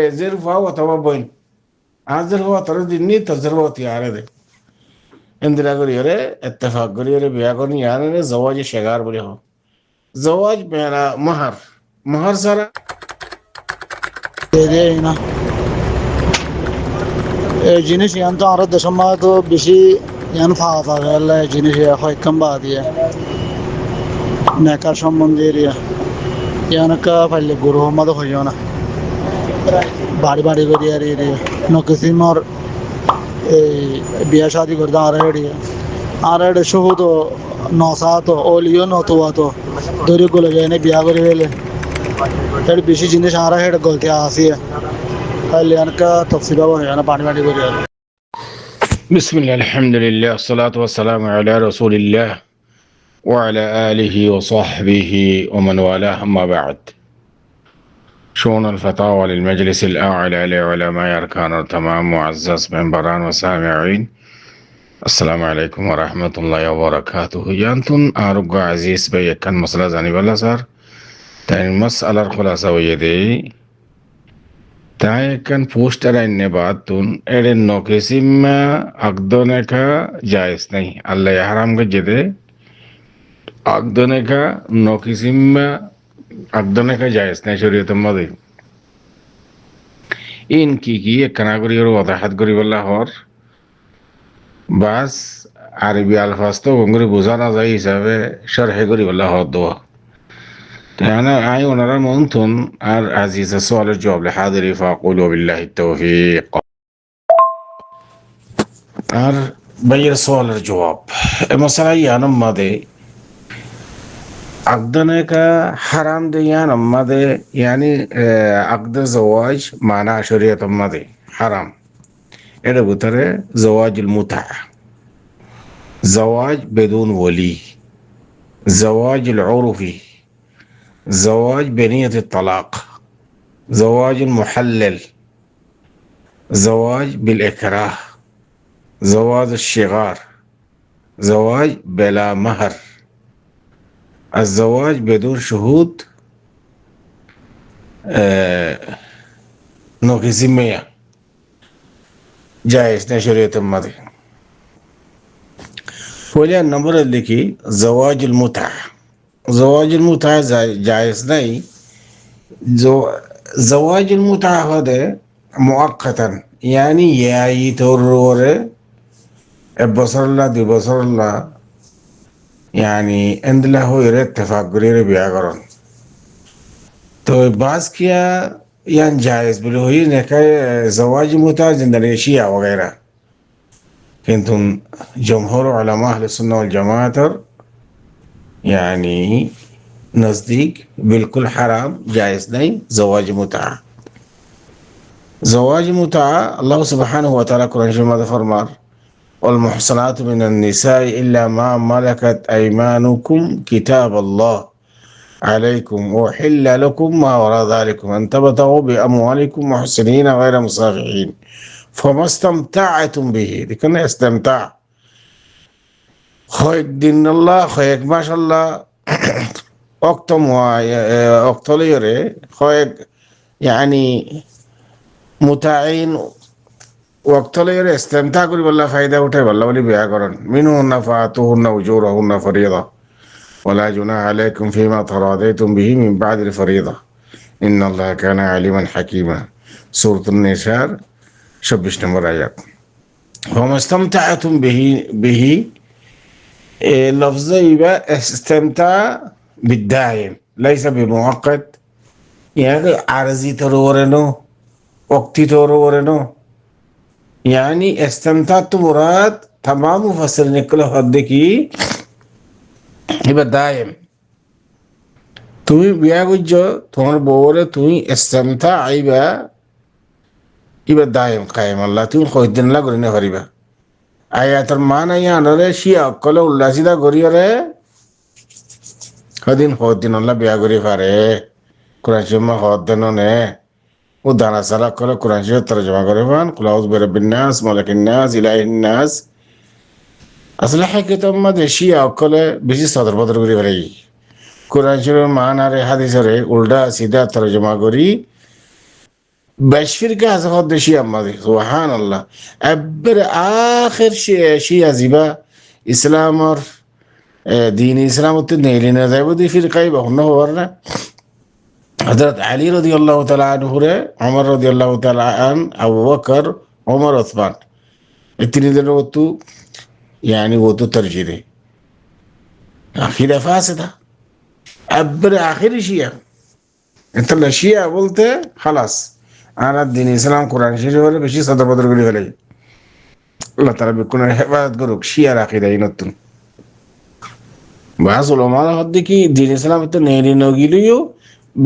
زرفة وتوابين زرفة ترى ديني تزرفة تيارة عندنا غيره اتفاق غيره بياكون يعني زواج شجار بليه زواج بين مهر سارة Dediğine. Ciniş yan tanrı dışamadı bir şey yan fazla gelle ciniş ya haykın badiye. Ne karşım mundiriye. Yani ka falle guru madu hoyona. Bari bari kariye re. No kisi mar biya shadi karda आ रहे है शुभ तो नौसा तो oleo no तो तो दोरी को लगे ने बिया करे वेले तेरे बिशी जिंदे आ रहा है गलती आसी है कल्याण का तफसीला वो है ना पानी वाली को بسم الله الحمد لله الصلاة والسلام على رسول الله وعلى آله وصحبه ومن والاه أما بعد شؤون الفتاوى للمجلس الأعلى لعلماء أركان التمام معزز منبران وسامعين السلام عليكم ورحمة الله وبركاته يانتون أرجو عزيز بيكن مسألة زاني بلا صار تاني مسألة الخلاصة ويدي تاي كان پوسٹر اننے بعد تون ایڈے نوکیسیم میں اقدونے کا جائز نہیں اللہ حرام کا جدے اقدونے کا نوکیسیم میں اقدونے کا جائز نہیں شریعت مدی این کی ایک کناگوری اور وضاحت گوری واللہ اور বাস আরবি আলফাজ তো গঙ্গুরি বোঝানো যায় হিসাবে শরহে করি বলা হওয়া দোয়া أنا أي ونرى مونتون عزيز السؤال الجواب لحاضري فأقول وبالله التوفيق بير السؤال الجواب مثلا يعني ماذا عقدنا حرام دي يعني ماذا يعني عقد زواج معنى شريعة ماذا حرام إذا بترى زواج المتعة زواج بدون ولي زواج العرفي زواج بنية الطلاق زواج محلل زواج بالإكراه زواج الشغار زواج بلا مهر الزواج بدون شهود نوكيزيمية جائز شريعة الماضي ولي النمبر اللي كي زواج المتعة زواج المتعة جائز नहीं زواج المتعة هذا مؤقتا يعني ياي تورور بصر الله دي بصر الله يعني عند له يرد اتفاق غير بيعقرن تو باس किया يعني جائز بلو هي نكاي زواج متعة زنداني شيعة وغيرها كنتم جمهور علماء أهل السنة والجماعة يعني نزدیک بالکل حرام جائز نہیں زواج متعة زواج متعة الله سبحانه وتعالى قرآن شریف فرمار والمحصنات من النساء إلا ما ملكت أيمانكم كتاب الله عليكم وحل لكم ما وراء ذلكم أن تبتغوا بأموالكم محسنين غير مسافحين فما استمتعتم به لكن استمتع خيك دين الله خيك ما شاء الله أكتم وأكتليري خيك يعني متعين وأكتليري استمتع قولي بالله فايدة وتي بالله ولي بيها قرن منهن فاتوهن وجورهن فريضة ولا جناح عليكم فيما تراضيتم به من بعد الفريضة إن الله كان عليما حكيما سورة النساء 26 نمبر آيات وما استمتعتم به لفظي استمتع بالدائم ليس بمؤقت يعني عرضي ترورنو وقتي ترورنو يعني استمتعت مراد تمام مفسر نكله حد کی يبقى دائم তুমি বিয়া করছ তোমার বউরে তুমি استمتع يبقى دائم قائم الله তুমি কয়দিন লা করে না পারিবা আয়াতের মানে ইয়ানরে শিয়া কলে উল্লাসিতা করিয়রে কদিন আল্লাহ বিয়া করি পারে কোরআন শরীফ হদ্দেন নে ও দানা সালা করে কোরআন শরীফ তরজমা করে পান কুলাউজ বিরাব্বিন নাস মালিকিন নাস ইলাহিন নাস আসলে হাকিকত মধ্যে শিয়া কলে বেশি সদর বদর করে পারে কোরআন শরীফ মান আর হাদিসরে উল্টা সিধা তরজমা করি বেশ ফিরকা আছে হদ্দে শিয়া মাঝে সুবহান আল্লাহ এবার আখের শিয়া জিবা ইসলামর দিন ইসলাম তো নেইলি না যাইব দি ফিরকাই বহন হওয়ার না হযরত আলী রাদিয়াল্লাহু তাআলা আনহু রে ওমর রাদিয়াল্লাহু তাআলা আন আবু বকর ওমর ওসমান এই তিনজনের তো يعني वो तो तरजीह আখিরা ফাসিদা এবার আখিরি শিয়া তাহলে শিয়া বলতে খালাস আর দিন ইসলাম কোরআন শরীফের বেশি সদর বদর করে ফেলে আল্লাহ তাআলা বিকুনের হেফাজত করুক শিয়ার আকিদাই নতুন বাস ওলামার মধ্যে কি দিন ইসলাম তো নেই নগিলিও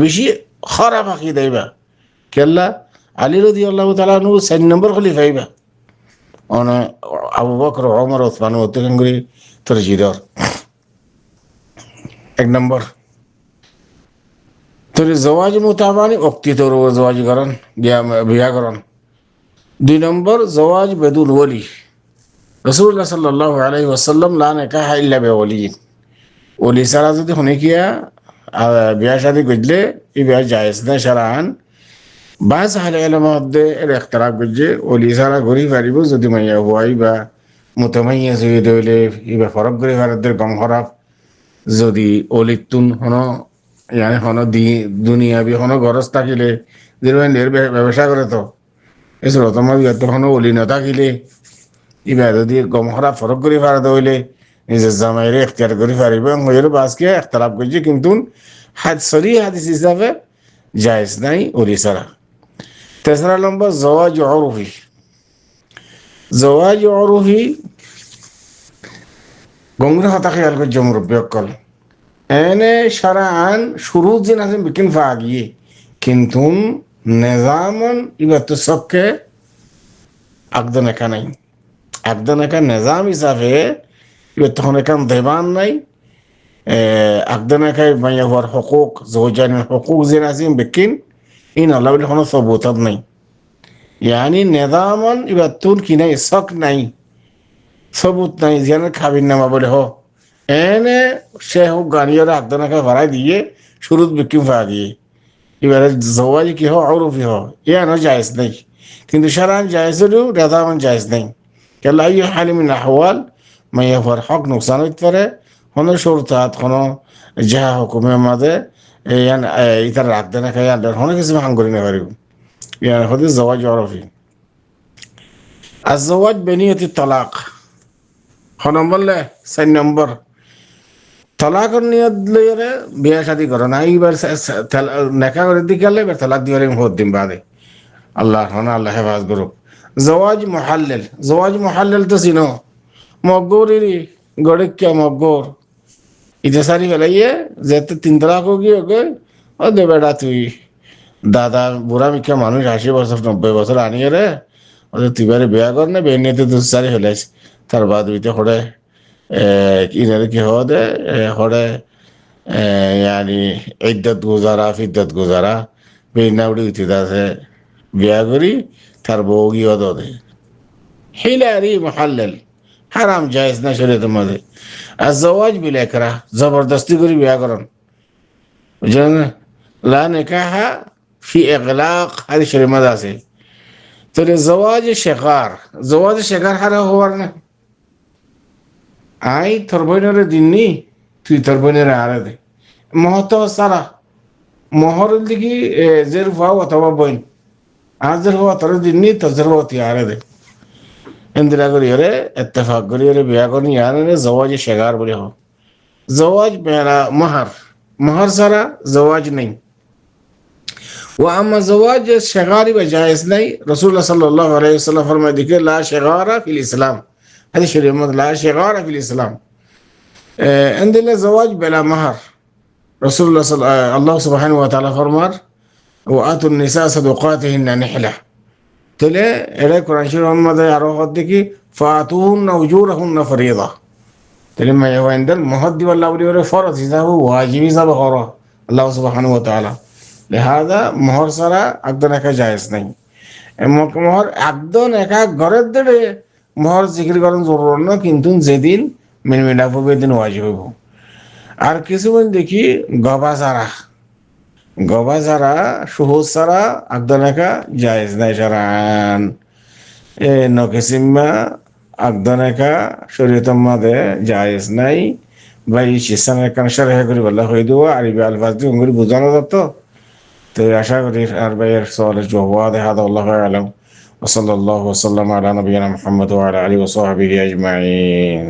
বেশি খারাপ আকিদাই বা কেল্লা আলী রাদিয়াল্লাহু তাআলা নু 4 নম্বর খলিফাই বা অন আবু বকর ওমর ওসমান ওতকেঙ্গুরি তরজিদর 1 নম্বর তোর জওয়াজ মুতাবানি অক্তি তোর জওয়াজ করেন বিয়া করেন 2 নম্বর জওয়াজ বেদুল ওলি রাসূলুল্লাহ সাল্লাল্লাহু আলাইহি ওয়াসাল্লাম লা নিকাহা ইল্লা বিওলি ওলি ছাড়া যদি হনে কিয়া বিয়া শাদী করলে এই বিয়া জায়েজ না শারআন বাস আহলে ইলমের মধ্যে এর ইখতিলাফ করছে ওলি ছাড়া ঘুরি পারিব যদি মাইয়া হওয়াই বা মুতামাইয়িজ হয়ে হইলে ইবা ফরক করে ভারতের কম খারাপ যদি অলিতুন হনো ইয়ানি হনো দুনিয়াবি হনো গরজ থাকিলে যেরকম ব্যবসা করে তো এসব তোমার ইয়াত হনো অলি না থাকিলে ইবা যদি কম খারাপ ফরক করে ভারত হইলে নিজের জামাইরে এখতিয়ার করে পারিব হইলে বাসকে ইখতিলাফ করছে কিন্তু হাদিস হিসাবে জায়েজ নাই অলি ছাড়া 3 নম্বর জওয়াজ উরফি গংরা হতা খেয়াল করছে মুরব্বী অকল এনে শারআন শুরুত যে নাজম বিকিন ফাগিয়ে কিন্তু নিজামন ইবা তো সবকে আকদন একা নাই আকদন একা নিজাম হিসাবে ইবা তখন একান দেবান নাই আকদন একাই মাইয়া হওয়ার হকুক জওজানের হকুক যে নাজিম বিকিন ইন আল্লাহ বলে কোনো সবুতাব নাই ইয়ানি নিজামন ইবা তুন কি নাই শক নাই সবুত নাই যেন খাবির নামা বলে হ এনে সে হোক গাড়িওরা আকদনাকে ভাড়াই দিয়ে শুরুত বিক্রি ফা দিয়ে এবারে জওয়াজ কি হয় অরুফি হয় ইয়ানো জায়েজ নেই কিন্তু শারআন জায়েজ হলেও রেজামান জায়েজ নেই কেলা এই হালিমিন আহওয়াল মাইয়া হওয়ার হক নোকসান হইতে পারে কোনো শর্তাত কোনো যাহা হুকুমের মাঝে ইয়ান ইতার আকদনাকে ইয়াদের কোনো কিছু ভাঙ করে নিতে পারিব ইয়ান হতে জওয়াজ অরফি আর জওয়াজ বেনিয়তি তালাক নম্বর 4 নম্বর তালাকের নিয়ত লইরে বিয়া শাদী করো না এইবার নেকা করে দিকালে এবার তালাক দিয়ে ভোট দিন বাদে আল্লাহ আল্লাহ হেফাজ করুক জওয়াজ মুহাল্লাল তো চিনো মগগৌরি গড়িকা মগগৌর ইতে সারি ফেলাইয়ে যেতে 3 তালাক গিয়ে ও দে বেটা তুই দাদা বুড়া মিকা মানুষ 80 বছর 90 বছর আনিয়ে রে ওদের তুইবারে বিয়া কর না বেয়ে নিয়ে তো সারি ফেলাইস তার বাদ হইতে হরে ইনারে কি হওয়া দে হরে ইয়ানি ইদ্দত গুজারা ফিদ্দত গুজারা বেইনা উড়ি উঠি আছে বিয়া করি তার বউ গিয়ে দে হিলারি মুহাল্লাল হারাম জায়েজ না শরীয়তের মধ্যে আর জওয়াজ বিল ইকরাহ জবরদস্তি করে বিয়া করেন বুঝলেন লা নিকাহা ফি ইগলাক হাদিস শরীফের মধ্যে আছে তো জওয়াজ শিগার হারা হওয়ার না আই তোর বোনের দিননি তুই তোর বোনের আরে দে মহত সারা মহরের দিকে জের ভাও অথবা বইন আজের হওয়া তোর দিননি তোর হওয়া তুই আরে দে ইন্দিরা করি রে ইত্তেফাক করি রে বিয়া করি আরে রে জওয়াজ শিগার বলে হ জওয়াজ মেরা মহর সারা জওয়াজ নেই وأما زواج الشغار بجائز नहीं رسول الله صلى الله عليه وسلم فرمائے دیکھے لا شغار في الإسلام هذه شريعة لا شغار في الإسلام عندنا زواج بلا مهر رسول الله الله سبحانه وتعالى فرمار وآتوا النساء صدقاتهن نحلة تلا إلى القرآن شريف محمد يعرف ديكي فآتوهن أجورهن فريضة تلا ما هو عند المهد والله ولي فرض إذا هو واجب إذا بخره الله سبحانه وتعالى লিহাজা মোহর ছাড়া একদম একা জায়েজ নাই মোহর একদম একা ঘরের দেড়ে মোহর জিকির করেন জরুর না কিন্তু যেদিন মিনমিনা পড়বে দিন ওয়াজিব হইব আর কিছুদিন দেখি গবা ছাড়া গবা ছাড়া সহজ ছাড়া আগদনাকা জায়েজ নাই সারান এ নকেসিম্মা আগদনাকা শরীয়তের মাঝে জায়েজ নাই ভাই শিসানের কান সারেহা করি বলা হয়ে দেবো আরবি আলফাজ দিয়ে অঙ্গুরি বোঝানো যেত তো আশা করি আর ভাইয়ের সওয়ালের জবাব হাদা আল্লাহু আলাম ওয়া সাল্লাল্লাহু ওয়া সাল্লাম আলা নবিয়িনা মুহাম্মদ ওয়া আলা আলিহি ওয়া সাহবিহি আজমাইন।